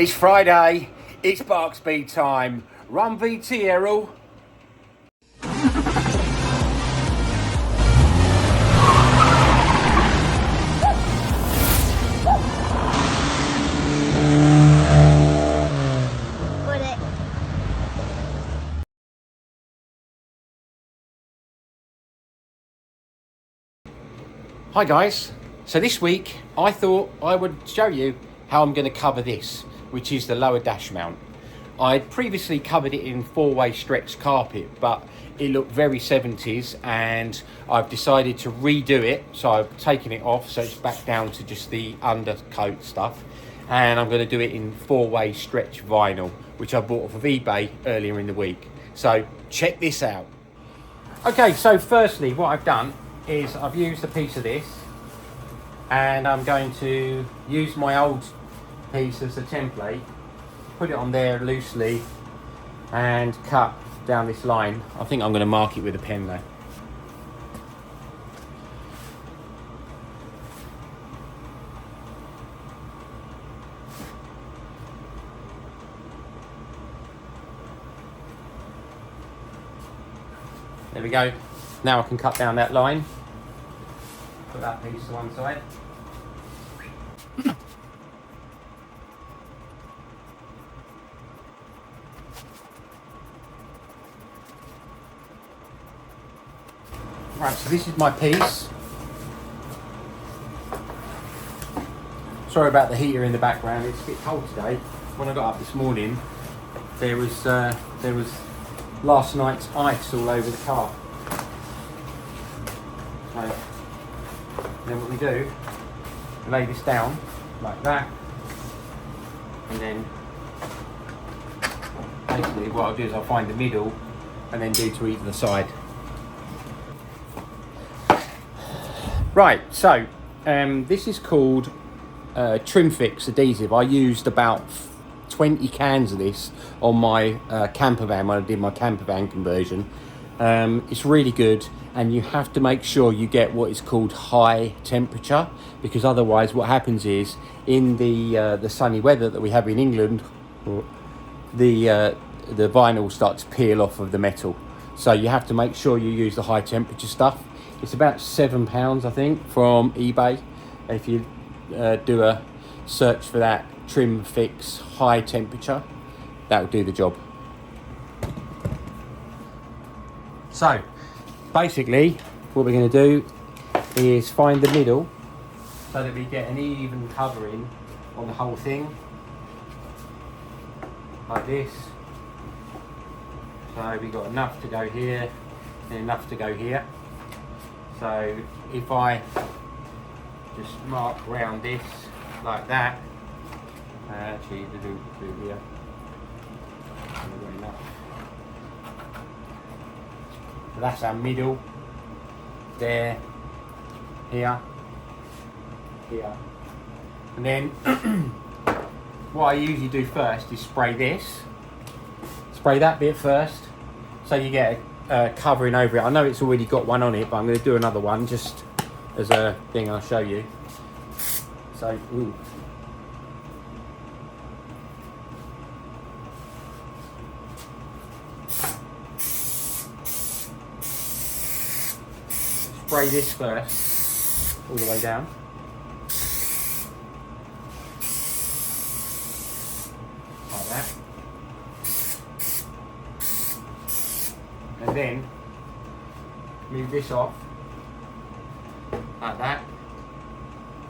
It's Friday, it's Barkspeed time. Run VT, Errol. Hi guys, so this week I thought I would show you how I'm going to cover this, which is the lower dash mount. I'd previously covered it in 4-way stretched carpet, but it looked very 70s and I've decided to redo it. So I've taken it off, so it's back down to just the undercoat stuff, and I'm going to do it in 4-way stretch vinyl, which I bought off of eBay earlier in the week. So check this out. Okay, so firstly what I've done is I've used a piece of this, and I'm going to use my old piece as a template, put it on there loosely and cut down this line. I think I'm going to mark it with a pen though. There we go. Now I can cut down that line. Put that piece to one side. Right, so this is my piece. Sorry about the heater in the background, it's a bit cold today. When I got up this morning, there was last night's ice all over the car. So, then what we do, lay this down like that, and then basically what I'll do is I'll find the middle and then do to either side. Right, so this is called Trim Fix adhesive. I used about 20 cans of this on my camper van when I did my camper van conversion. It's really good, and you have to make sure you get what is called high temperature, because otherwise what happens is in the sunny weather that we have in England, the vinyl starts to peel off of the metal. So you have to make sure you use the high temperature stuff. It's about £7 I think from eBay. If you do a search for that, Trim Fix high temperature, that will do the job. So basically what we're going to do is find the middle so that we get an even covering on the whole thing, like this. So we've got enough to go here and enough to go here. So if I just mark around this like that, actually to do here, enough. So that's our middle, there, here, here. And then what I usually do first is spray this. Spray that bit first, so you get a covering over it. I know it's already got one on it, but I'm going to do another one just as a thing I'll show you. So, ooh. Spray this first, all the way down. Like that. And then move this off, like that.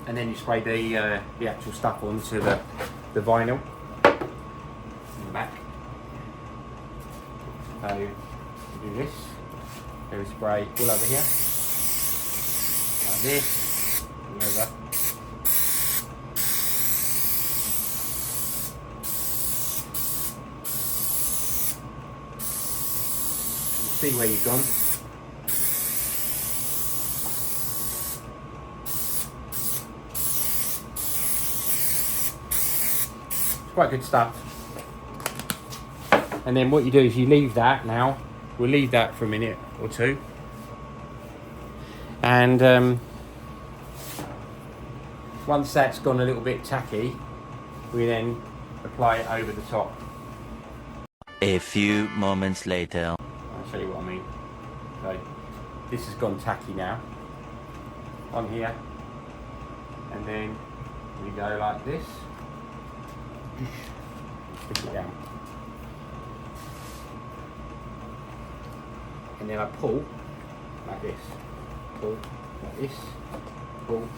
And then you spray the actual stuff onto the vinyl in the back. So you do this, there is spray all over here. Like this, and over. See where you've gone. It's quite good stuff. And then what you do is you leave that now. We'll leave that for a minute or two. And once that's gone a little bit tacky, we then apply it over the top. A few moments later. I'll show you what I mean. So this has gone tacky now on here, and then we go like this, stick it down, and then I pull like this, pull like this, pull,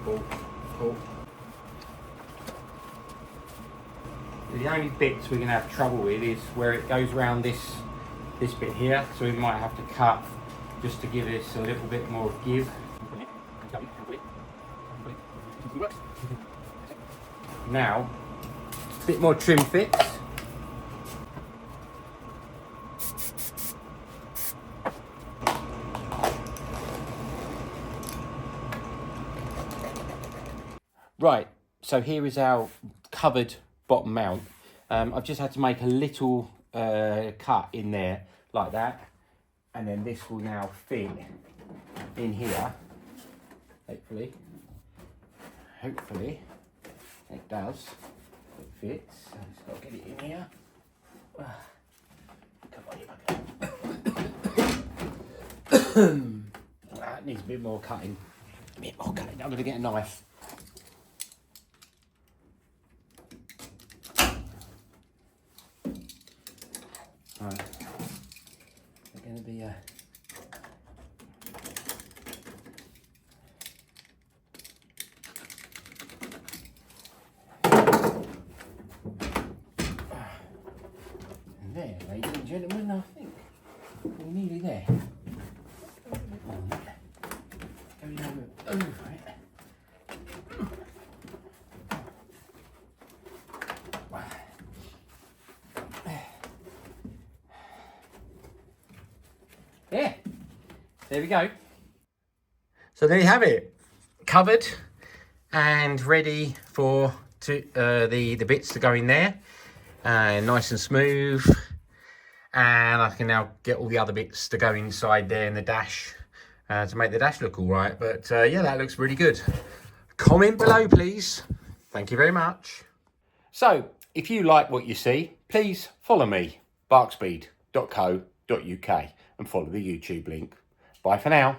pull, pull. The only bits we're going to have trouble with is where it goes around this bit here, so we might have to cut just to give this a little bit more give. Now, a bit more trim fits. Right, so here is our covered bottom mount. I've just had to make a little cut in there like that, and then this will now fit in here. Hopefully it does. It fits. So just got to get it in here. Come on, that needs a bit more cutting. I'm going to get a knife. Right, they're going to be and there, ladies and gentlemen, I think we're nearly there. Going over it. Yeah, there we go. So there you have it, covered and ready for the bits to go in there, nice and smooth. And I can now get all the other bits to go inside there in the dash to make the dash look all right. But yeah, that looks really good. Comment below, please. Thank you very much. So if you like what you see, please follow me, barkspeed.co.uk, and follow the YouTube link. Bye for now.